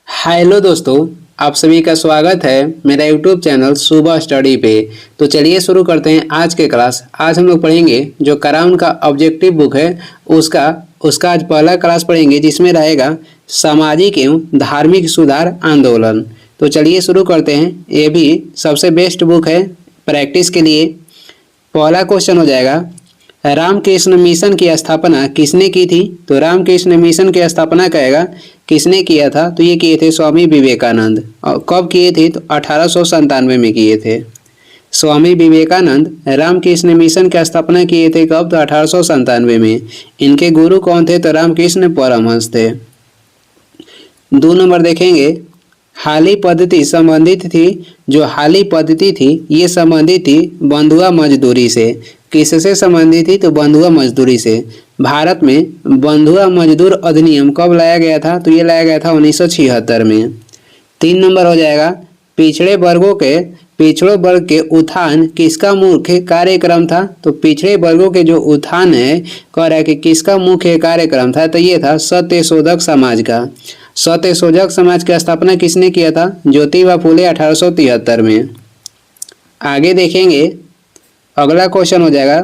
Hello दोस्तों, आप सभी का स्वागत है मेरा यूट्यूब चैनल सुबह स्टडी पे। तो चलिए शुरू करते हैं आज के क्लास। आज हम लोग पढ़ेंगे जो कराउन का ऑब्जेक्टिव बुक है उसका उसका आज पहला क्लास पढ़ेंगे, जिसमें रहेगा सामाजिक एवं धार्मिक सुधार आंदोलन। तो चलिए शुरू करते हैं। ये भी सबसे बेस्ट बुक है प्रैक्टिस के लिए। पहला क्वेश्चन हो जाएगा, रामकृष्ण मिशन की स्थापना किसने की थी? तो रामकृष्ण मिशन की स्थापना कहेगा किसने किया था? तो ये किए थे स्वामी विवेकानंद। और कब किए थे? तो 1897 में किए थे। स्वामी विवेकानंद रामकृष्ण मिशन की स्थापना किए थे कब? तो 1897 में। इनके गुरु कौन थे? तो रामकृष्ण परमहंस थे। 2 नंबर देखेंगे, हाली पद्धति संबंधित थी। जो हाली पद्धति थी ये संबंधित थी बंधुआ मजदूरी से। किससे संबंधित थी? तो बंधुआ मजदूरी से। भारत में बंधुआ मजदूर अधिनियम कब लाया गया था? तो ये लाया गया था 1976 में। 3 नंबर हो जाएगा, पिछड़े वर्ग के उत्थान किसका मुख्य कार्यक्रम था? तो पिछड़े वर्गों के जो उत्थान है कह रहा है कि किसका मुख्य कार्यक्रम था? तो ये था सत्यशोधक समाज का। सत्यशोधक समाज की स्थापना किसने किया था? ज्योतिबा फुले 1873 में। आगे देखेंगे, अगला क्वेश्चन हो जाएगा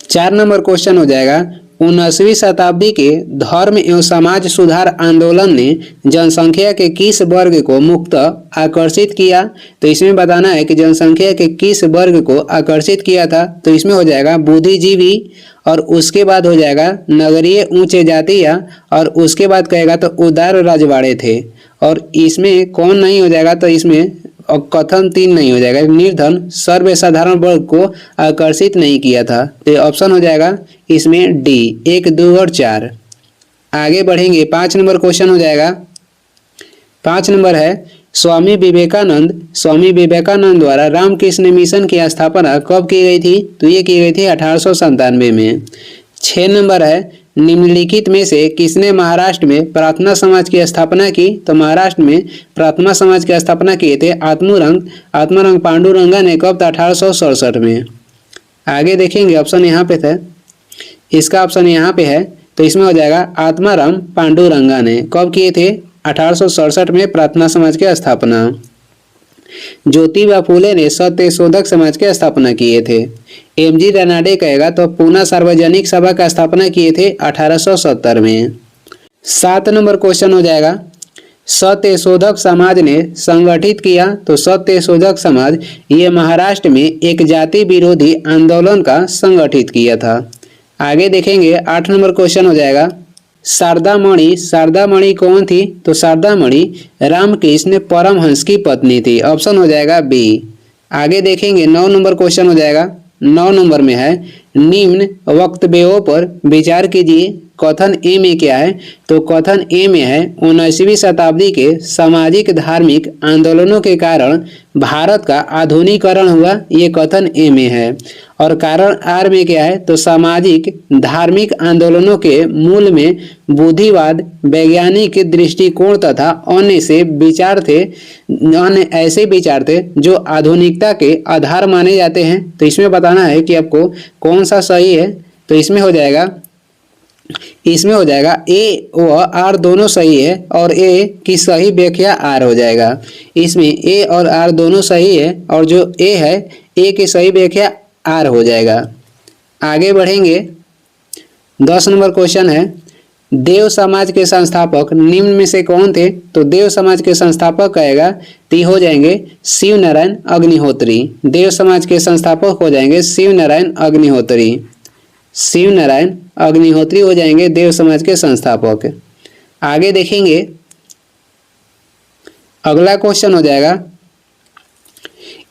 4 नंबर क्वेश्चन हो जाएगा, 19वीं शताब्दी के धर्म एवं समाज सुधार आंदोलन ने जनसंख्या के किस वर्ग को मुक्त आकर्षित किया? तो इसमें बताना है कि जनसंख्या के किस वर्ग को आकर्षित किया था। तो इसमें हो जाएगा बुद्धिजीवी, और उसके बाद हो जाएगा नगरीय ऊंचे जातिया, और उसके बाद कहेगा तो उदार राजवाड़े थे। और इसमें कौन नहीं हो जाएगा? तो इसमें और कथन 3 नहीं हो जाएगा, निर्धन सर्वसाधारण वर्ग को आकर्षित नहीं किया था। तो ऑप्शन हो जाएगा इसमें डी 1, 2 और 4। आगे बढ़ेंगे, 5 नंबर क्वेश्चन हो जाएगा। 5 नंबर है, स्वामी विवेकानंद द्वारा रामकृष्ण मिशन की स्थापना कब की गई थी? तो ये की गई थी 1897 में। 6 नंबर है, निम्नलिखित में से किसने महाराष्ट्र में प्रार्थना समाज की स्थापना की? तो महाराष्ट्र में प्रार्थना समाज की स्थापना किए थे आत्माराम पांडुरंगा ने कब? 1867 में। आगे देखेंगे, ऑप्शन यहाँ पे था, इसका ऑप्शन यहाँ पे है। तो इसमें हो जाएगा आत्माराम पांडुरंगा ने कब किए थे? 1867 में प्रार्थना समाज की स्थापना। ज्योतिबा फुले ने सत्यशोधक समाज की स्थापना किए थे। एमजी रनाडे कहेगा तो पूना सार्वजनिक सभा का स्थापना किए थे 1870 में। 7 नंबर क्वेश्चन हो जाएगा, सत्यशोधक समाज ने संगठित किया। तो सत्यशोधक समाज ये महाराष्ट्र में एक जाति विरोधी आंदोलन का संगठित किया था। आगे देखेंगे, 8 नंबर क्वेश्चन हो जाएगा, शारदा मणि कौन थी? तो शारदा मणि रामकृष्ण परमहंस की पत्नी थी। ऑप्शन हो जाएगा बी। आगे देखेंगे, 9 नंबर क्वेश्चन हो जाएगा। 9 नंबर में है, निम्न वक्तव्यों पर विचार कीजिए। कथन ए में क्या है? तो कथन ए में है 19वीं शताब्दी के सामाजिक धार्मिक आंदोलनों के कारण भारत का आधुनिकीकरण हुआ। ये कथन ए में है। और कारण आर में क्या है? तो सामाजिक धार्मिक आंदोलनों के मूल में बुद्धिवाद, वैज्ञानिक दृष्टिकोण तथा अन्य ऐसे विचार थे जो आधुनिकता के आधार माने जाते हैं। तो इसमें बताना है कि आपको कौन सा सही है। तो इसमें हो जाएगा ए व आर दोनों सही है, और ए की सही व्याख्या आर हो जाएगा। इसमें ए और आर दोनों सही है, और जो ए है ए की सही व्याख्या आर हो जाएगा। आगे बढ़ेंगे, 10 नंबर क्वेश्चन है, देव समाज के संस्थापक निम्न में से कौन थे? तो देव समाज के संस्थापक कहेगा तो हो जाएंगे शिव नारायण अग्निहोत्री। देव समाज के संस्थापक हो जाएंगे शिव नारायण अग्निहोत्री हो जाएंगे देव समाज के संस्थापक। आगे देखेंगे, अगला क्वेश्चन हो जाएगा,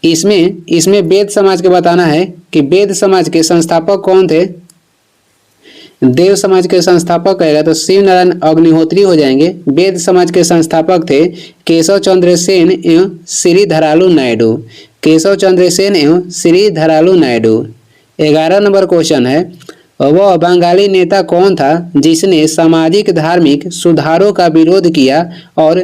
इसमें वेद समाज के बताना है कि वेद समाज के संस्थापक कौन थे? देव समाज के संस्थापक कहेगा तो शिव नारायण अग्निहोत्री हो जाएंगे। वेद समाज के संस्थापक थे केशव चंद्र सेन एवं श्री धरालू नायडू। 11 नंबर क्वेश्चन है, वह बंगाली नेता कौन था जिसने सामाजिक धार्मिक सुधारों का विरोध किया और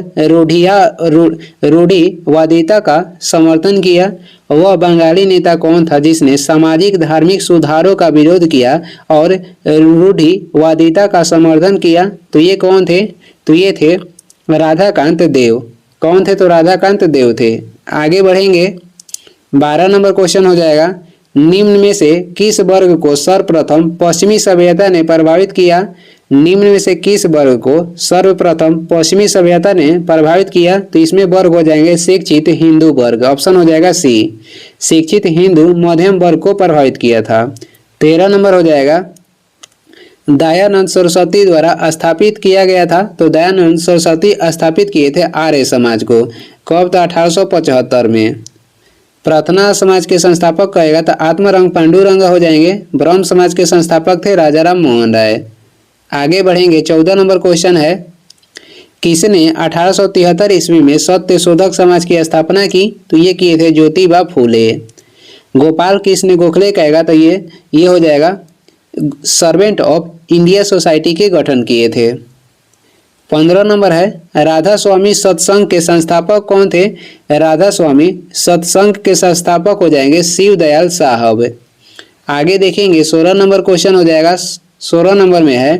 रूढ़िवादिता का समर्थन किया? वह बंगाली नेता कौन था जिसने सामाजिक धार्मिक सुधारों का विरोध किया और रूढ़िवादिता का समर्थन किया? तो ये कौन थे? तो ये थे राधाकांत देव। कौन थे? तो राधाकांत देव थे। आगे बढ़ेंगे, 12 नंबर क्वेश्चन हो जाएगा, निम्न में से किस वर्ग को सर्वप्रथम पश्चिमी सभ्यता ने प्रभावित किया? निम्न में से किस वर्ग को सर्वप्रथम पश्चिमी सभ्यता ने प्रभावित किया? तो इसमें वर्ग हो जाएंगे शिक्षित हिंदू वर्ग। ऑप्शन हो जाएगा सी, शिक्षित हिंदू मध्यम वर्ग को प्रभावित किया था। 13 नंबर हो जाएगा, दयानंद सरस्वती द्वारा स्थापित किया गया था। तो दयानंद सरस्वती स्थापित किए थे आर्य समाज को। कब? तो 1875 में। प्रार्थना समाज के संस्थापक कहेगा तो आत्मारंग पांडुरंग हो जाएंगे। ब्रह्म समाज के संस्थापक थे राजाराम मोहन राय। आगे बढ़ेंगे, 14 नंबर क्वेश्चन है, किसने 1873 ईस्वी में सत्य शोधक समाज की स्थापना की? तो ये किए थे ज्योतिबा फूले। गोपाल कृष्ण गोखले कहेगा तो ये हो जाएगा सर्वेंट ऑफ इंडिया सोसाइटी के गठन किए थे। 15 नंबर है, राधा स्वामी सत्संग के संस्थापक कौन थे? राधा स्वामी सत्संग के संस्थापक हो जाएंगे शिव दयाल साहब। आगे देखेंगे, 16 नंबर क्वेश्चन हो जाएगा। 16 नंबर में है,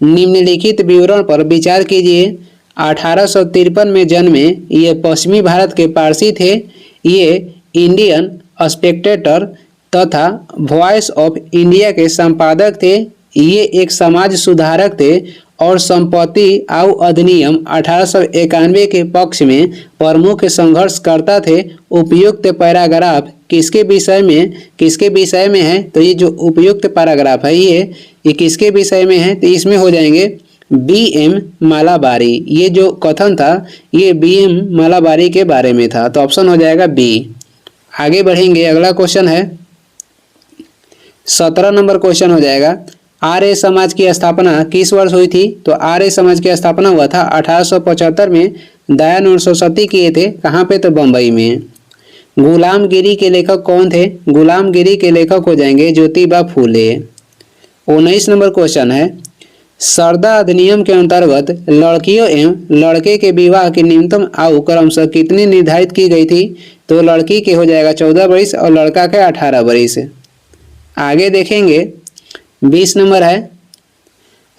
निम्नलिखित विवरण पर विचार कीजिए। 1853 में जन्मे, ये पश्चिमी भारत के पारसी थे। ये इंडियन स्पेक्टेटर तथा वॉइस ऑफ इंडिया के संपादक थे। ये एक समाज सुधारक थे और संपत्ति आउ अधिनियम 1891 के पक्ष में प्रमुख संघर्षकर्ता थे। उपयुक्त पैराग्राफ किसके विषय में है? तो ये जो उपयुक्त पैराग्राफ है ये किसके विषय में है? तो इसमें हो जाएंगे BM मालाबारी। ये जो कथन था ये BM मालाबारी के बारे में था। तो ऑप्शन हो जाएगा बी। आगे बढ़ेंगे, अगला क्वेश्चन है, 17 नंबर क्वेश्चन हो जाएगा, आर्य समाज की स्थापना किस वर्ष हुई थी? तो आर्य समाज की स्थापना हुआ था 1875 में। दयानंद सरस्वती किए थे। कहाँ पे? तो बम्बई में। गुलामगिरी के लेखक कौन थे? गुलामगिरी के लेखक हो जाएंगे ज्योतिबा फूले। 19 नंबर क्वेश्चन है, सरदा अधिनियम के अंतर्गत लड़कियों एवं लड़के के विवाह की न्यूनतम आयु क्रमशः कितनी निर्धारित की गई थी? तो लड़की के हो जाएगा 14 वर्ष और लड़का के 18 वर्ष। आगे देखेंगे, 20 नंबर है,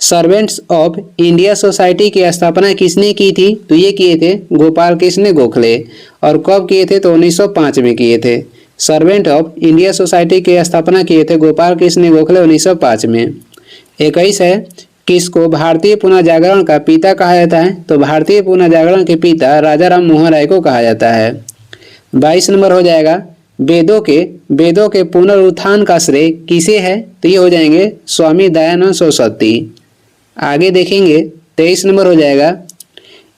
सर्वेंट्स ऑफ इंडिया सोसाइटी की स्थापना किसने की थी? तो ये किए थे गोपाल कृष्ण गोखले। और कब किए थे? तो 1905 में किए थे। सर्वेंट ऑफ इंडिया सोसाइटी की स्थापना किए थे गोपाल कृष्ण गोखले 1905 में। 21 है, किसको भारतीय पुनर्जागरण का पिता कहा जाता है? तो भारतीय पुनर्जागरण के पिता राजाराम मोहन राय को कहा जाता है। 22 नंबर हो जाएगा, वेदों के पुनरुत्थान का श्रेय किसे है? तो ये हो जाएंगे स्वामी दयानंद सरस्वती। आगे देखेंगे, 23 नंबर हो जाएगा,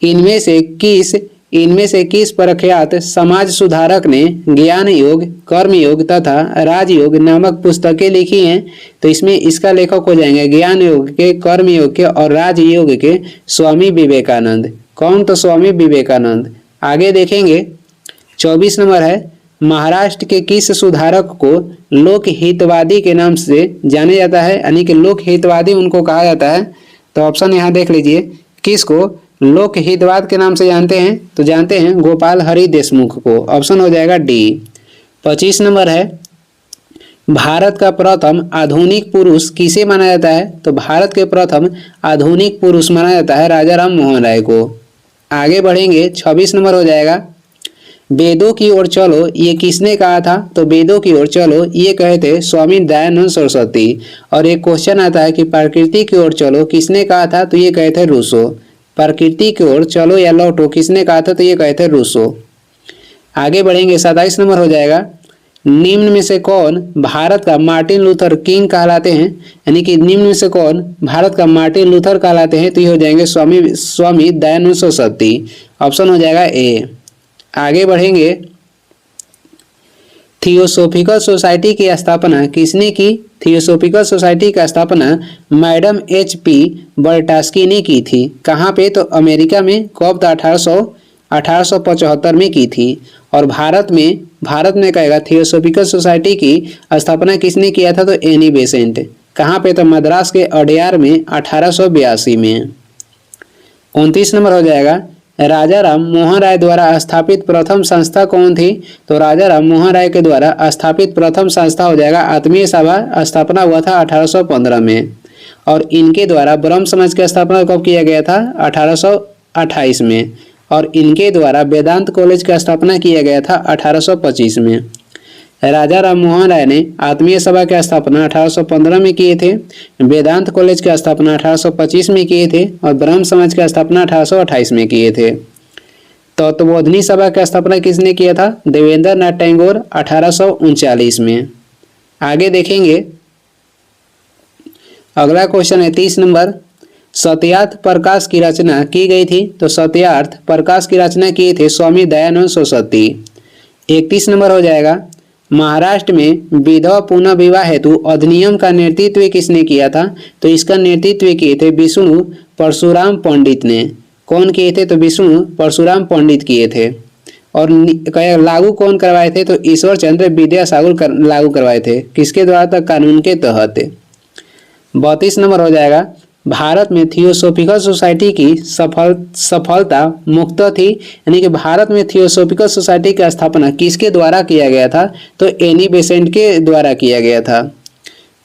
इनमें से किस प्रख्यात समाज सुधारक ने ज्ञान योग, कर्म योग तथा राजयोग नामक पुस्तकें लिखी हैं? तो इसमें इसका लेखक हो जाएंगे ज्ञान योग के, कर्म योग के और राजयोग के स्वामी विवेकानंद। कौन? तो स्वामी विवेकानंद। आगे देखेंगे, 24 नंबर है, महाराष्ट्र के किस सुधारक को लोक हितवादी के नाम से जाने जाता है? यानी कि लोक हितवादी उनको कहा जाता है। तो ऑप्शन यहाँ देख लीजिए, किसको लोक हितवाद के नाम से जानते हैं? तो जानते हैं गोपाल हरि देशमुख को। ऑप्शन हो जाएगा डी। 25 नंबर है, भारत का प्रथम आधुनिक पुरुष किसे माना जाता है? तो भारत के प्रथम आधुनिक पुरुष माना जाता है राजाराम मोहन राय को। आगे बढ़ेंगे, 26 नंबर हो जाएगा, वेदों की ओर चलो ये किसने कहा था? तो वेदों की ओर चलो ये कहे थे स्वामी दयानंद सरस्वती। और एक क्वेश्चन आता है कि प्रकृति की ओर चलो किसने कहा था? तो ये कहे थे रूसो। प्रकृति की ओर चलो या लौटो किसने कहा था? तो ये कहे थे रूसो। आगे बढ़ेंगे, 27 नंबर हो जाएगा, निम्न में से कौन भारत का मार्टिन लूथर किंग कहलाते हैं? यानी कि निम्न में से कौन भारत का मार्टिन लूथर कहलाते हैं? तो ये हो जाएंगे स्वामी दयानंद सरस्वती। ऑप्शन हो जाएगा ए। आगे बढ़ेंगे, थियोसोफिकल सोसाइटी की स्थापना किसने की? थियोसोफिकल सोसाइटी की स्थापना मैडम HP बर्टास्की ने की थी। कहाँ पे? तो अमेरिका में। कब? तो 1875 में की थी। और भारत में कहेगा थियोसोफिकल सोसाइटी की स्थापना किसने किया था? तो एनी बेसेंट। कहाँ पे? तो मद्रास के अडयार में 1882 में। 29 नंबर हो जाएगा, राजाराम मोहन राय द्वारा स्थापित प्रथम संस्था कौन थी? तो राजाराम मोहन राय के द्वारा स्थापित प्रथम संस्था हो जाएगा आत्मीय सभा। स्थापना हुआ था 1815 में। और इनके द्वारा ब्रह्म समाज की स्थापना कब किया गया था? 1828 में और इनके द्वारा वेदांत कॉलेज का स्थापना किया गया था 1825 में। राजा राम मोहन राय ने आत्मीय सभा की स्थापना 1815 में किए थे, वेदांत कॉलेज की स्थापना 1825 में किए थे और ब्रह्म समाज की स्थापना 1828 में किए थे। तत्वबोधिनी सभा की स्थापना किसने किया था? देवेंद्र नाथ टैगोर 1839 में। आगे देखेंगे, अगला क्वेश्चन है 30 नंबर। सत्यार्थ प्रकाश की रचना की गई थी, तो सत्यार्थ प्रकाश की रचना किए थे स्वामी दयानंद सरस्वती। 31 नंबर हो जाएगा। महाराष्ट्र में विधवा पुनः विवाह हेतु अधिनियम का नेतृत्व किसने किया था? तो इसका नेतृत्व किए थे विष्णु परशुराम पंडित ने। कौन किए थे? तो विष्णु परशुराम पंडित किए थे। और लागू कौन करवाए थे? तो ईश्वर चंद्र विद्यासागर लागू करवाए थे। किसके द्वारा? तो कानून के तहत। 32 नंबर हो जाएगा। भारत में थियोसॉफिकल सोसाइटी की सफलता मुक्त थी, यानी कि भारत में थियोसॉफिकल सोसाइटी की स्थापना किसके द्वारा किया गया था? तो एनी बेसेंट के द्वारा किया गया था।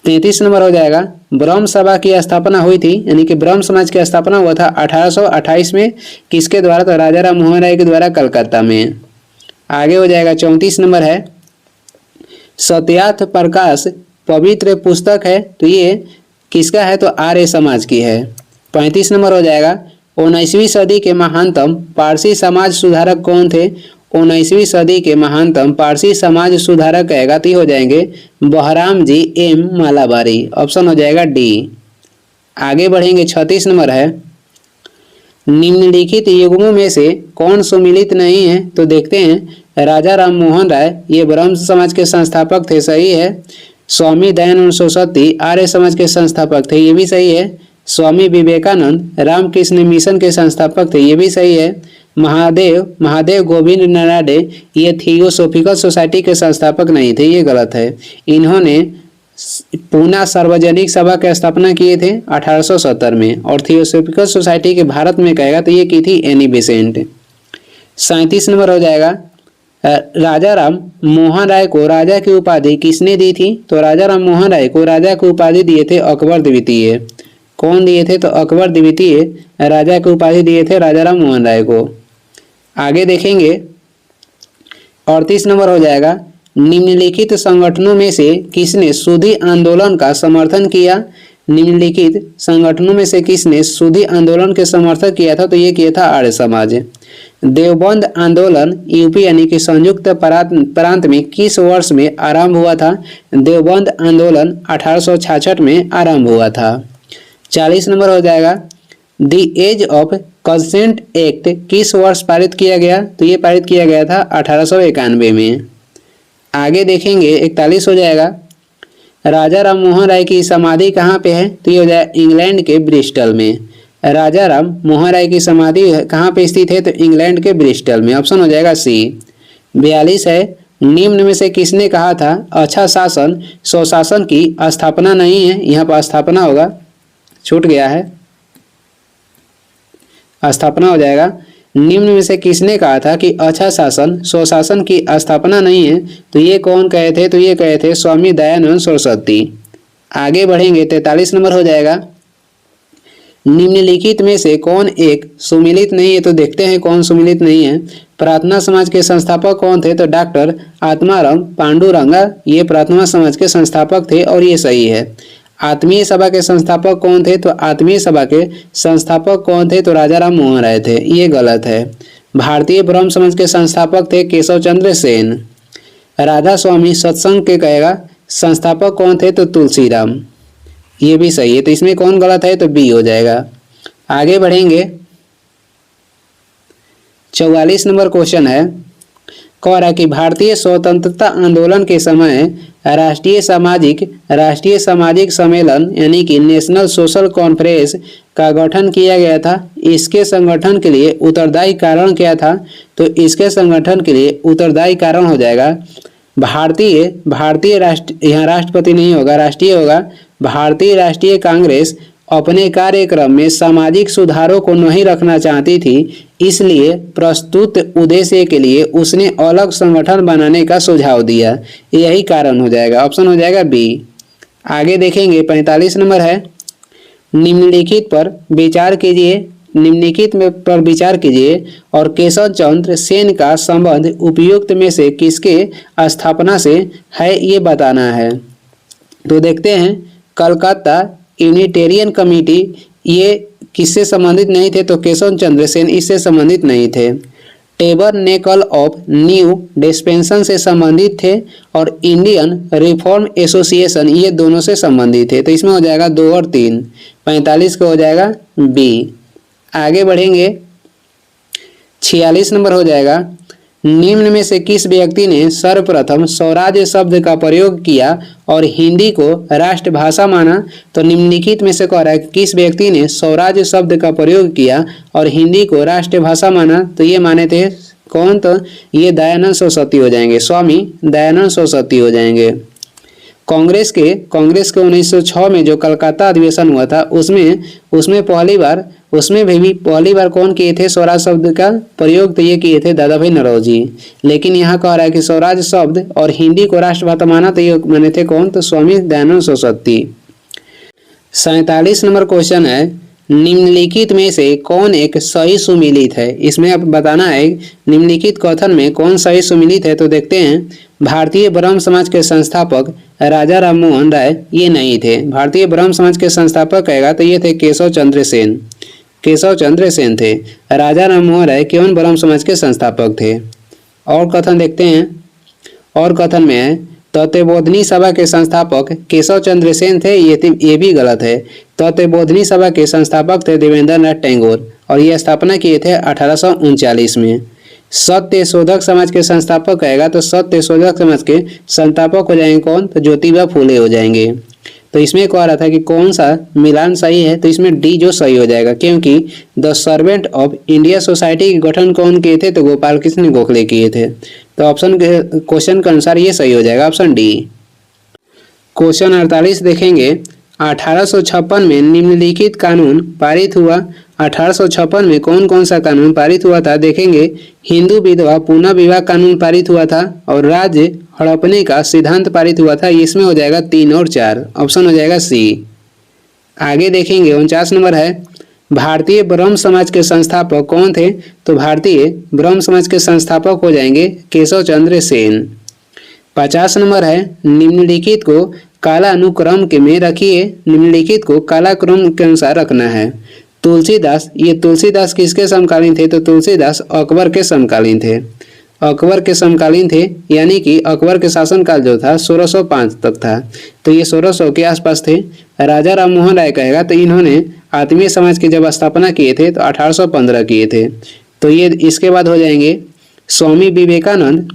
33 नंबर हो जाएगा। ब्रह्म सभा की स्थापना हुई थी, यानी कि ब्रह्म समाज की स्थापना हुआ था 1828 में। किसके द्वारा? तो राजा राम मोहन राय के द्वारा कलकत्ता में। आगे हो जाएगा 34 नंबर है। सत्यार्थ प्रकाश पवित्र पुस्तक है, तो ये किसका है? तो आर्य समाज की है। 35 नंबर हो जाएगा। 19वीं सदी के महानतम पारसी समाज सुधारक कौन थे? 19वीं सदी के महानतम पारसी समाज सुधारक कहेगा तो हो जाएंगे Bahram G M Malabari. Option हो जाएगा डी। आगे बढ़ेंगे 36 नंबर है। निम्नलिखित युग्मों में से कौन सुमिलित नहीं है? तो देखते हैं। राजा राम मोहन राय ये ब्रह्म समाज के संस्थापक थे, सही है। स्वामी दयानंद सरस्वती आर्य समाज के संस्थापक थे, ये भी सही है। स्वामी विवेकानंद रामकृष्ण मिशन के संस्थापक थे, ये भी सही है। महादेव गोविंद नराडे ये थियोसॉफिकल सोसाइटी के संस्थापक नहीं थे, ये गलत है। इन्होंने पूना सार्वजनिक सभा की स्थापना किए थे 1870 में और थियोसॉफिकल सोसाइटी के भारत में कहेगा तो ये की थी एनी बेसेंट। 37 नंबर हो जाएगा। राजा राम मोहन राय को राजा की उपाधि किसने दी थी? तो राजा राम मोहन राय को राजा की उपाधि दिए थे अकबर द्वितीय। कौन दिए थे? तो अकबर द्वितीय राजा की उपाधि दिए थे राजा राम मोहन राय को। आगे देखेंगे 38 नंबर हो जाएगा। निम्नलिखित संगठनों में से किसने सूदी आंदोलन का समर्थन किया? निम्नलिखित संगठनों में से किसने सूदी आंदोलन के समर्थन किया था? तो ये किया था आर्य समाज। देवबंद आंदोलन यूपी यानी कि संयुक्त प्रांत में किस वर्ष में आरंभ हुआ था? देवबंद आंदोलन 1866 में आरंभ हुआ था। 40 नंबर हो जाएगा। The age of consent act किस वर्ष पारित किया गया? तो ये पारित किया गया था 1891 में। आगे देखेंगे 41 हो जाएगा। राजा राम मोहन राय की समाधि कहाँ पे है? तो ये हो जाएगा इंग्लैंड के ब्रिस्टल में। राजा राम मोहन राय की समाधि कहाँ पे स्थित है? तो इंग्लैंड के ब्रिस्टल में। ऑप्शन हो जाएगा सी। 42 है। निम्न में से किसने कहा था अच्छा शासन स्वशासन की स्थापना नहीं है? यहाँ पर स्थापना होगा, छूट गया है, स्थापना हो जाएगा। निम्न में से किसने कहा था कि अच्छा शासन स्वशासन की स्थापना नहीं है? तो ये कौन कहे थे? तो ये कहे थे स्वामी दयानंद सरस्वती। आगे बढ़ेंगे 43 नंबर हो जाएगा। निम्नलिखित में से कौन एक सुमिलित नहीं है? तो देखते हैं कौन सुमिलित नहीं है। प्रार्थना समाज के संस्थापक कौन थे? तो डॉक्टर आत्माराम पांडुरंगा ये प्रार्थना समाज के संस्थापक थे और ये सही है। आत्मीय सभा के संस्थापक कौन थे? तो आत्मीय सभा के संस्थापक कौन थे? तो राजा राम मोहन राय थे, ये गलत है। भारतीय ब्रह्म समाज के संस्थापक थे केशव चंद्र सेन। राधा स्वामी सत्संग के कहेगा संस्थापक कौन थे? तो तुलसीराम, ये भी सही है। तो इसमें कौन गलत है? तो बी हो जाएगा। आगे बढ़ेंगे 44 नंबर क्वेश्चन है। कह रहा है कि भारतीय स्वतंत्रता आंदोलन के समय राष्ट्रीय सामाजिक सम्मेलन यानी कि नेशनल सोशल कॉन्फ्रेंस का गठन किया गया था। इसके संगठन के लिए उत्तरदायी कारण क्या था? तो इसके संगठन के लिए उत्तरदायी कारण हो जाएगा भारतीय राष्ट्र, यहाँ राष्ट्रपति नहीं होगा, राष्ट्रीय होगा। भारतीय राष्ट्रीय कांग्रेस अपने कार्यक्रम में सामाजिक सुधारों को नहीं रखना चाहती थी, इसलिए प्रस्तुत उद्देश्य के लिए उसने अलग संगठन बनाने का सुझाव दिया। यही कारण हो जाएगा। ऑप्शन हो जाएगा बी। आगे देखेंगे 45 नंबर है। निम्नलिखित पर विचार कीजिए। निम्नलिखित में पर विचार कीजिए और केशव चंद्र सेन का संबंध उपयुक्त में से किसके स्थापना से है ये बताना है। तो देखते हैं, कलकत्ता यूनिटेरियन कमेटी ये किससे संबंधित नहीं थे, तो केशव चंद्र सेन इससे संबंधित नहीं थे। टेबरनेकल ऑफ न्यू डिस्पेंसन से संबंधित थे और इंडियन रिफॉर्म एसोसिएशन ये दोनों से संबंधित थे। तो इसमें हो जाएगा 2 और 3, 45 का हो जाएगा बी। आगे बढ़ेंगे, 46 नंबर हो जाएगा, निम्न में से किस व्यक्ति ने सर्वप्रथम स्वराज्य शब्द का प्रयोग किया और हिंदी को राष्ट्रभाषा माना। तो निम्नलिखित में से कह रहा है कि किस व्यक्ति ने स्वराज्य शब्द का प्रयोग किया और हिंदी को राष्ट्रभाषा माना। तो ये माने थे कौन, तो ये दयानंद सरस्वती हो जाएंगे, स्वामी दयानंद सरस्वती हो जाएंगे। कांग्रेस के 1906 में जो कलकत्ता अधिवेशन हुआ था उसमें पहली बार कौन किए थे स्वराज शब्द का प्रयोग, तो ये किए थे दादा भाई नौरोजी। लेकिन यहाँ कह रहा है कि स्वराज शब्द और हिंदी को राष्ट्रभाषा माना, तो ये माने थे कौन, तो स्वामी दयानंद सरस्वती। 47 नंबर क्वेश्चन है, निम्नलिखित में से कौन एक सही सुमिलित है। इसमें अब बताना है निम्नलिखित कथन में कौन सही सुमिलित है। तो देखते हैं, भारतीय ब्रह्म समाज के संस्थापक राजा राम मोहन राय ये नहीं थे। भारतीय ब्रह्म समाज के संस्थापक कहेगा तो ये थे केशव चंद्र सेन थे। राजा राम मोहन राय केवल ब्रह्म समाज के संस्थापक थे। और कथन देखते हैं, और कथन में है तत्वबोधिनी सभा के संस्थापक केशव चंद्र सेन थे, ये भी गलत है। तत्वबोधिनी सभा के संस्थापक थे देवेंद्र नाथ टैगोर और ये स्थापना किए थे 1839 में। सत्य शोधक समाज के संस्थापक कहेगा तो सत्य शोधक समाज के संस्थापक हो जाएंगे कौन, तो ज्योतिबा फूले हो जाएंगे। तो इसमें कह रहा था कि कौन सा मिलान सही है, तो इसमें डी जो सही हो जाएगा, क्योंकि the servant of India society के गठन कौन किए थे, तो गोपाल कृष्ण गोखले किए थे। तो ऑप्शन क्वेश्चन के अनुसार ये सही हो जाएगा, ऑप्शन डी। क्वेश्चन 48 देखेंगे, 1856 में निम्नलिखित कानून पारित हुआ। 1856 में कौन कौन सा कानून पारित हुआ था, देखेंगे हिंदू विधवा पुनः विवाह कानून पारित हुआ था और राज्य हड़पने का सिद्धांत पारित हुआ था। इसमें हो जाएगा 3 और 4, ऑप्शन हो जाएगा सी। आगे देखेंगे 49 नंबर है, भारतीय ब्रह्म समाज के संस्थापक कौन थे, तो भारतीय ब्रह्म समाज के संस्थापक हो जाएंगे केशव चंद्र सेन। 50 नंबर है, निम्नलिखित को कालानुक्रम के में रखिए। निम्नलिखित को कालाक्रम के अनुसार रखना है। तुलसीदास, ये तुलसीदास किसके समकालीन थे, तो तुलसीदास अकबर के समकालीन थे। अकबर के समकालीन थे, यानी कि अकबर के शासनकाल जो था 1605 तक था, तो ये 1600 के आसपास थे। राजा राम मोहन राय कहेगा तो इन्होंने आत्मीय समाज की जब स्थापना किए थे तो 1815 किए थे। तो ये इसके बाद हो जाएंगे स्वामी विवेकानंद,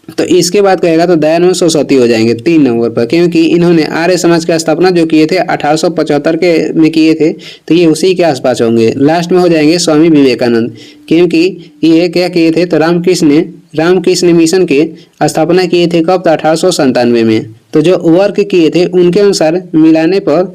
तो इसके बाद कहेगा तो दयानंद सरस्वती हो जाएंगे 3 नंबर पर, क्योंकि इन्होंने आर्य समाज की स्थापना जो किए थे 1875 के में किए थे, तो ये उसी के आसपास होंगे। लास्ट में हो जाएंगे स्वामी विवेकानंद, क्योंकि ये क्या किए थे, तो रामकृष्ण मिशन के स्थापना किए थे कब, तो 1897 में। तो जो वर्क किए थे उनके अनुसार मिलाने पर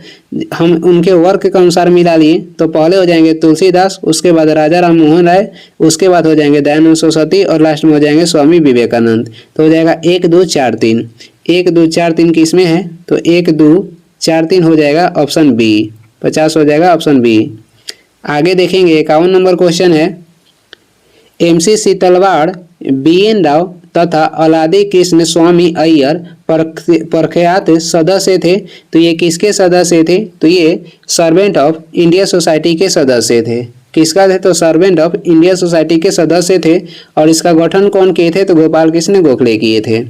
हम उनके वर्क के अनुसार मिला लिए तो पहले हो जाएंगे तुलसीदास, उसके बाद राजा राम मोहन राय, उसके बाद हो जाएंगे दयानंद सरस्वती और लास्ट में हो जाएंगे स्वामी विवेकानंद। तो हो जाएगा 1 2 4 3, 1 2 4 3 किसमें है, तो 1 2 4 3 हो जाएगा ऑप्शन बी, 50 हो जाएगा ऑप्शन बी। आगे देखेंगे 51 नंबर क्वेश्चन है, MC सीतलवाड़, BN राव तथा अलादी कृष्ण स्वामी अय्यर प्रख्यात सदस्य थे। तो ये किसके सदस्य थे, तो ये सर्वेंट ऑफ इंडिया सोसाइटी के सदस्य थे। किसका थे, तो सर्वेंट ऑफ इंडिया सोसाइटी के सदस्य थे और इसका गठन कौन किए थे, तो गोपाल कृष्ण गोखले किए थे।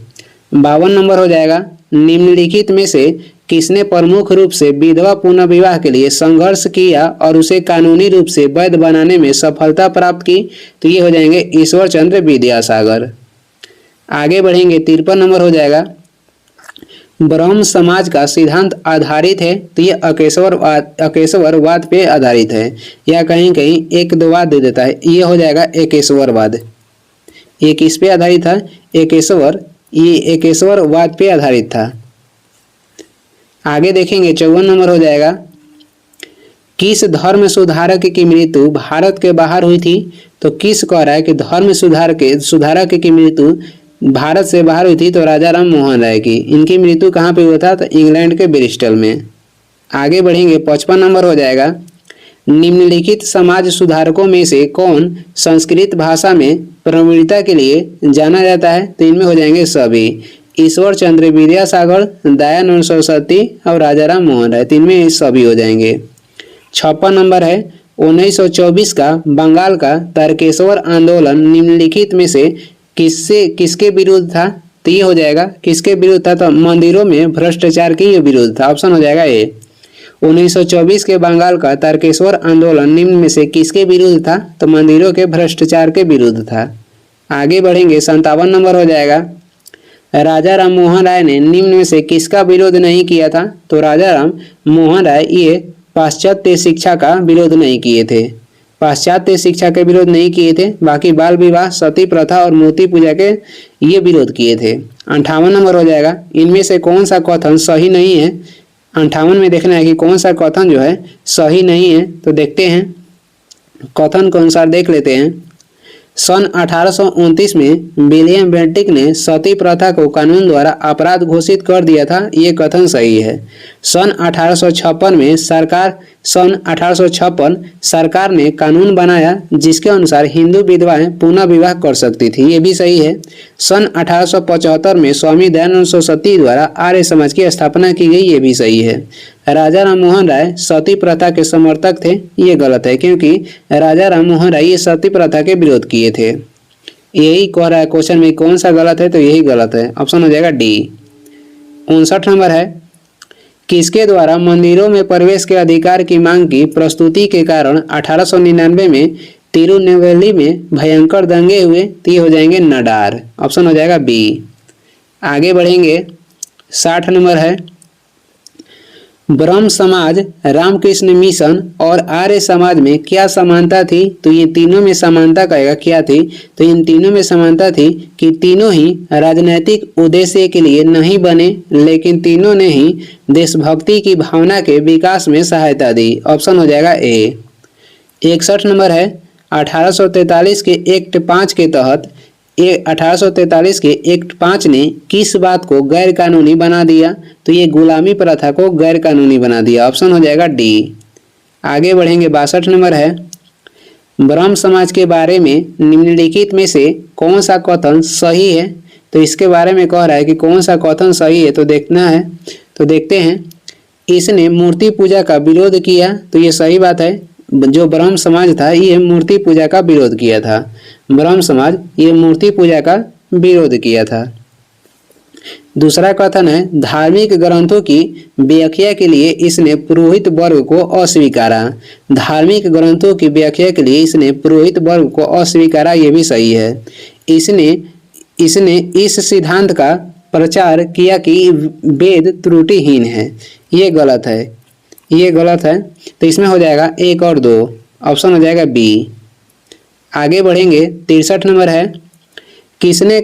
52 नंबर हो जाएगा, निम्नलिखित में से किसने प्रमुख रूप से विधवा पुनः विवाह के लिए संघर्ष किया और उसे कानूनी रूप से वैध बनाने में सफलता प्राप्त की, तो ये हो जाएंगे ईश्वर चंद्र विद्यासागर। आगे बढ़ेंगे 53 नंबर हो जाएगा, ब्रह्म समाज का सिद्धांत आधारित है, तो ये अकेश्वरवाद पे आधारित है, या कहीं कहीं एक दो वाद दे देता है, ये हो जाएगा एकेश्वरवाद। ये किस पे आधारित था, ये एकेश्वरवाद पे आधारित था। आगे देखेंगे 54 नंबर हो जाएगा, किस धर्म सुधारक की मृत्यु भारत के बाहर हुई थी, तो किस कह रहा है कि धर्म सुधारक की मृत्यु भारत से बाहर हुई थी, तो राजा राम मोहन राय की। इनकी मृत्यु कहाँ पे हुआ था, तो इंग्लैंड के ब्रिस्टल में। आगे बढ़ेंगे 55 नंबर हो जाएगा, निम्नलिखित समाज सुधारकों में से कौन संस्कृत भाषा में प्रवीणता के लिए जाना जाता है? तो इनमें हो जाएंगे सभी, ईश्वर चंद्र विद्यासागर, दयानंद सरस्वती और राजाराम मोहन राय। तो इनमें सभी हो जाएंगे। 56 नंबर है 1924 का बंगाल का तारकेश्वर आंदोलन निम्नलिखित में से किसके विरुद्ध था? तो ये हो जाएगा किसके विरुद्ध था? तो मंदिरों में भ्रष्टाचार के विरुद्ध था। ऑप्शन हो जाएगा ए। 1924 के बंगाल का तारकेश्वर आंदोलन निम्न में से किसके विरुद्ध था? तो मंदिरों के भ्रष्टाचार के विरुद्ध था। आगे बढ़ेंगे। 57 नंबर हो जाएगा राजा राम मोहन राय ने निम्न में से किसका विरोध नहीं किया था? तो राजा राम मोहन राय ये पाश्चात्य शिक्षा का विरोध नहीं किए थे, पाश्चात्य शिक्षा के विरोध नहीं किए थे। बाकी बाल विवाह, सती प्रथा और मूर्ति पूजा के ये विरोध किए थे। 58 नंबर हो जाएगा इनमें से कौन सा कथन सही नहीं है? 58 में देखना है कि कौन सा कथन जो है सही नहीं है। तो देखते हैं, कथन के अनुसार देख लेते हैं। सन 1829 में विलियम बेंटिक ने सती प्रथा को कानून द्वारा अपराध घोषित कर दिया था, ये कथन सही है। सन 1856 में सन 1856 सरकार ने कानून बनाया जिसके अनुसार हिंदू विधवाएं पुनः विवाह कर सकती थी, ये भी सही है। सन 1875 में स्वामी दयानंद सरस्वती द्वारा आर्य समाज की स्थापना की गई, ये भी सही है। राजा राम मोहन राय सती प्रथा के समर्थक थे, ये गलत है क्योंकि राजा राम मोहन राय ये सती प्रथा के विरोध किए थे। यही कह रहा है क्वेश्चन में कौन सा गलत है? तो यही गलत है, ऑप्शन हो जाएगा डी। 59 नंबर है किसके द्वारा मंदिरों में प्रवेश के अधिकार की मांग की प्रस्तुति के कारण 1899 में तिरुनेलवेली में भयंकर दंगे हुए? तो ये हो जाएंगे नडार, ऑप्शन हो जाएगा बी। आगे बढ़ेंगे। 60 नंबर है ब्रह्म समाज, रामकृष्ण मिशन और आर्य समाज में क्या समानता थी? तो ये तीनों में समानता कहेगा क्या थी? तो इन तीनों में समानता थी कि तीनों ही राजनैतिक उद्देश्य के लिए नहीं बने, लेकिन तीनों ने ही देशभक्ति की भावना के विकास में सहायता दी। ऑप्शन हो जाएगा ए। 61 नंबर है 1843 के एक्ट 5 के तहत 1843 के एक्ट 5 ने किस बात को गैर कानूनी बना दिया? तो ये गुलामी प्रथा को गैर कानूनी बना दिया, ऑप्शन हो जाएगा डी। आगे बढ़ेंगे। 62 नंबर है ब्रह्म समाज के बारे में निम्नलिखित में से कौन सा कथन सही है? तो इसके बारे में कह रहा है कि कौन सा कथन सही है, तो देखना है। तो देखते हैं, इसने मूर्ति पूजा का विरोध किया, तो ये सही बात है। जो ब्रह्म समाज था ये मूर्ति पूजा का विरोध किया था, ब्रह्म समाज ये मूर्ति पूजा का विरोध किया था। दूसरा कथन है धार्मिक ग्रंथों की व्याख्या के लिए इसने पुरोहित वर्ग को अस्वीकारा, धार्मिक ग्रंथों की व्याख्या के लिए इसने पुरोहित वर्ग को अस्वीकारा, ये भी सही है। इसने इस सिद्धांत का प्रचार किया कि वेद त्रुटिहीन है, ये गलत है, ये गलत है। तो इसमें हो जाएगा 1 और 2, ऑप्शन हो जाएगा बी। आगे बढ़ेंगे। 63 नंबर है किसने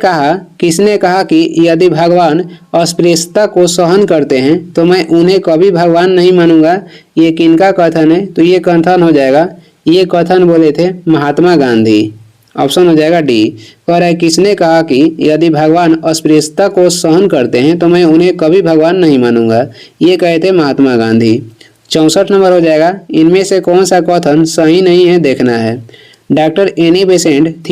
कहा कि यदि भगवान अस्पृश्यता को सहन करते हैं तो मैं उन्हें कभी भगवान नहीं मानूंगा, ये किनका कथन है? तो ये कथन हो जाएगा, ये कथन बोले थे महात्मा गांधी, ऑप्शन हो जाएगा डी। कह रहा है किसने कहा कि यदि भगवान अस्पृश्यता को सहन करते हैं तो मैं उन्हें कभी भगवान नहीं मानूंगा, ये कहे थे महात्मा गांधी। 64 नंबर हो जाएगा इनमें से कौन सा कथन सही नहीं है, देखना है। डॉक्टर एनी बेसेंट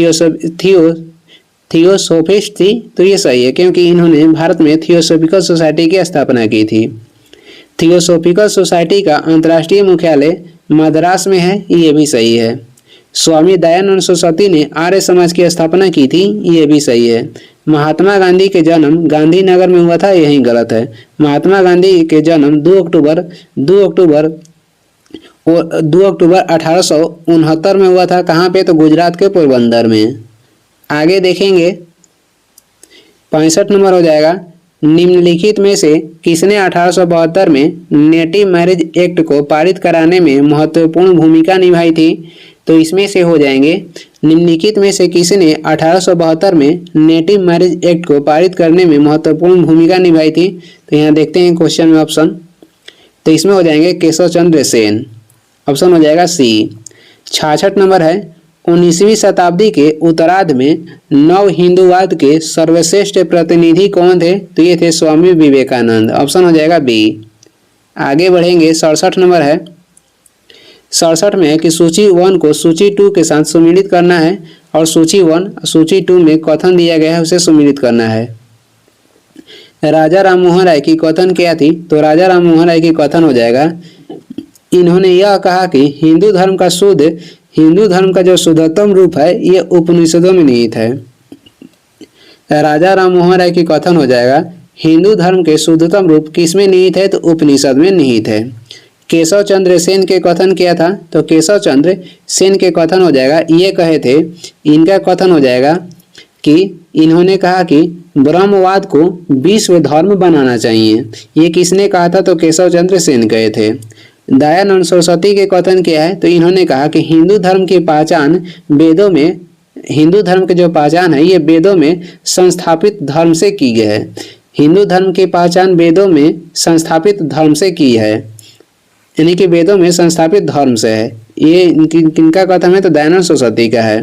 थियोसोफिस्ट थी, तो ये सही है क्योंकि इन्होंने भारत में थियोसोफिकल सोसाइटी की स्थापना की थी। थियोसोफिकल सोसाइटी का अंतर्राष्ट्रीय मुख्यालय मद्रास में है, ये भी सही है। स्वामी दयानंद सरस्वती ने आर्य समाज की स्थापना की थी, ये भी सही है। महात्मा गांधी के जन्म गांधीनगर में हुआ था, यही गलत है। महात्मा गांधी के जन्म 2 अक्टूबर 1869 में हुआ था। कहाँ पे? तो गुजरात के पोरबंदर में। आगे देखेंगे। 65 नंबर हो जाएगा निम्नलिखित में से किसने 1872 में नेटिव मैरिज एक्ट को पारित कराने में महत्वपूर्ण भूमिका निभाई थी? तो इसमें से हो जाएंगे निम्नलिखित में से किसने 1872 में नेटिव मैरिज एक्ट को पारित करने में महत्वपूर्ण भूमिका निभाई थी? तो यहाँ देखते हैं क्वेश्चन में ऑप्शन, तो इसमें हो जाएंगे केशव चंद्र सेन, ऑप्शन हो जाएगा सी। 66 नंबर है 19वीं शताब्दी के उत्तरार्ध में नव हिंदूवाद के सर्वश्रेष्ठ प्रतिनिधि कौन थे? तो ये थे स्वामी विवेकानंद, ऑप्शन हो जाएगा बी। आगे बढ़ेंगे। 67 नंबर है 67 में है कि सूची 1 को सूची 2 के साथ सुमिलित करना है और सूची 1 सूची 2 में कथन दिया गया है उसे सुमिलित करना है। राजा राम मोहन राय की कथन क्या थी? तो राजा राम मोहन राय की कथन हो जाएगा, इन्होंने यह कहा कि हिंदू धर्म का जो शुद्धतम रूप है ये उपनिषदों में निहित है। राजा राम मोहन राय की कथन हो जाएगा, हिंदू धर्म के शुद्धतम रूप किसमें निहित है? तो उपनिषद में निहित है। केशव चंद्र सेन के कथन क्या था? तो केशव चंद्र सेन के कथन हो जाएगा, ये कहे थे, इनका कथन हो जाएगा कि इन्होंने कहा कि ब्रह्मवाद को विश्व धर्म बनाना चाहिए। ये किसने कहा था? तो केशव चंद्र सेन कहे थे। दयानंद सरस्वती के कथन क्या है? तो इन्होंने कहा कि हिंदू धर्म की पहचान वेदों में, हिंदू धर्म की जो पहचान है ये वेदों में संस्थापित धर्म से की गई है। हिंदू धर्म की पहचान वेदों में संस्थापित धर्म से की है, यानी कि वेदों में संस्थापित धर्म से है। ये किनका कथन है? तो दयानंद सरस्वती का है।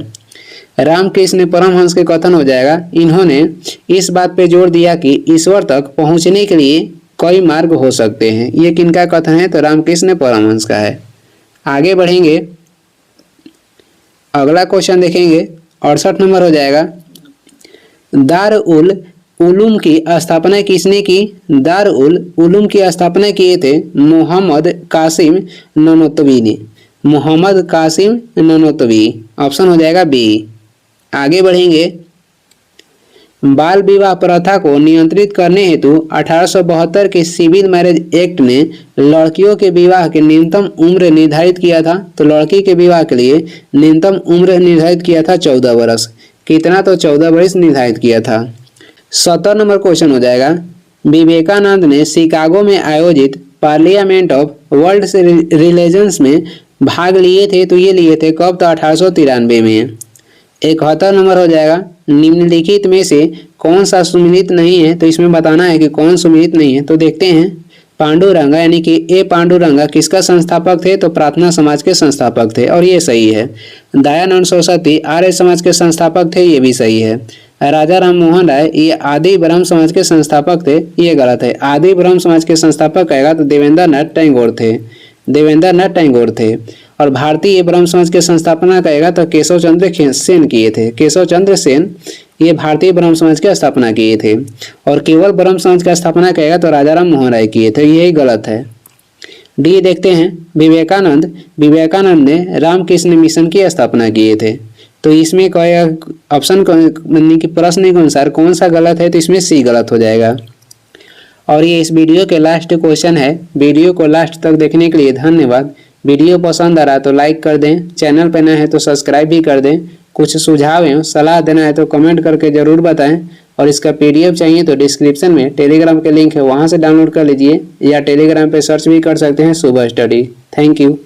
रामकृष्ण परमहंस के कथन हो जाएगा, इन्होंने इस बात पे जोर दिया कि ईश्वर तक पहुंचने के लिए कई मार्ग हो सकते हैं। ये किनका कथन है? तो रामकृष्ण परमहंस का है। आगे बढ़ेंगे, अगला क्वेश्चन देखेंगे। 68 नंबर हो जाएगा, दार उल उलूम की स्थापना किसने की? दार उल उलूम की स्थापना किए थे मोहम्मद कासिम ननोतवी ने। मोहम्मद कासिम ननोतवी, ऑप्शन हो जाएगा बी। आगे बढ़ेंगे, बाल विवाह प्रथा को नियंत्रित करने हेतु 1872 के सिविल मैरिज एक्ट ने लड़कियों के विवाह की न्यूनतम उम्र निर्धारित किया था। तो लड़की के विवाह के लिए न्यूनतम उम्र निर्धारित किया था 14 वर्ष। कितना? तो 14 वर्ष निर्धारित किया था। 70 नंबर क्वेश्चन हो जाएगा, विवेकानंद ने शिकागो में आयोजित पार्लियामेंट ऑफ वर्ल्ड रिलीजन्स में भाग लिए थे। तो ये लिए थे कब? तो 1893 में। 71 नंबर हो जाएगा, निम्नलिखित में से कौन सा सुमिलित नहीं है? तो इसमें बताना है कि कौन सुमिलित नहीं है। तो देखते हैं, पांडुरंगा यानी कि ए पांडुरंगा किसका संस्थापक थे? तो प्रार्थना समाज के संस्थापक थे और ये सही है। दयानंद सरस्वती आर्य समाज के संस्थापक थे, ये भी सही है। राजा राम मोहन राय ये आदि ब्रह्म समाज के संस्थापक थे, ये गलत है। आदि ब्रह्म समाज के संस्थापक कहेगा तो देवेंद्र नाथ टैगोर थे, देवेंद्र नाथ टैगोर थे। और भारतीय ब्रह्म समाज के संस्थापना कहेगा तो केशव चंद्र सेन किए थे। केशव चंद्र सेन ये भारतीय ब्रह्म समाज की स्थापना किए थे। और केवल ब्रह्म समाज की स्थापना कहेगा तो राजा राम मोहन राय किए थे, यही गलत है। डी देखते हैं, विवेकानंद ने रामकृष्ण मिशन की स्थापना किए थे। तो इसमें ऑप्शन के प्रश्न के अनुसार कौन सा गलत है? तो इसमें सी गलत हो जाएगा। और ये इस वीडियो के लास्ट क्वेश्चन है। वीडियो को लास्ट तक देखने के लिए धन्यवाद। वीडियो पसंद आ रहा तो लाइक कर दें, चैनल पर नए हैं तो सब्सक्राइब भी कर दें। कुछ सुझाव हैं, सलाह देना है तो कमेंट करके ज़रूर बताएं। और इसका PDF चाहिए तो डिस्क्रिप्शन में टेलीग्राम के लिंक है, वहाँ से डाउनलोड कर लीजिए, या टेलीग्राम पे सर्च भी कर सकते हैं सुबह स्टडी। Thank you.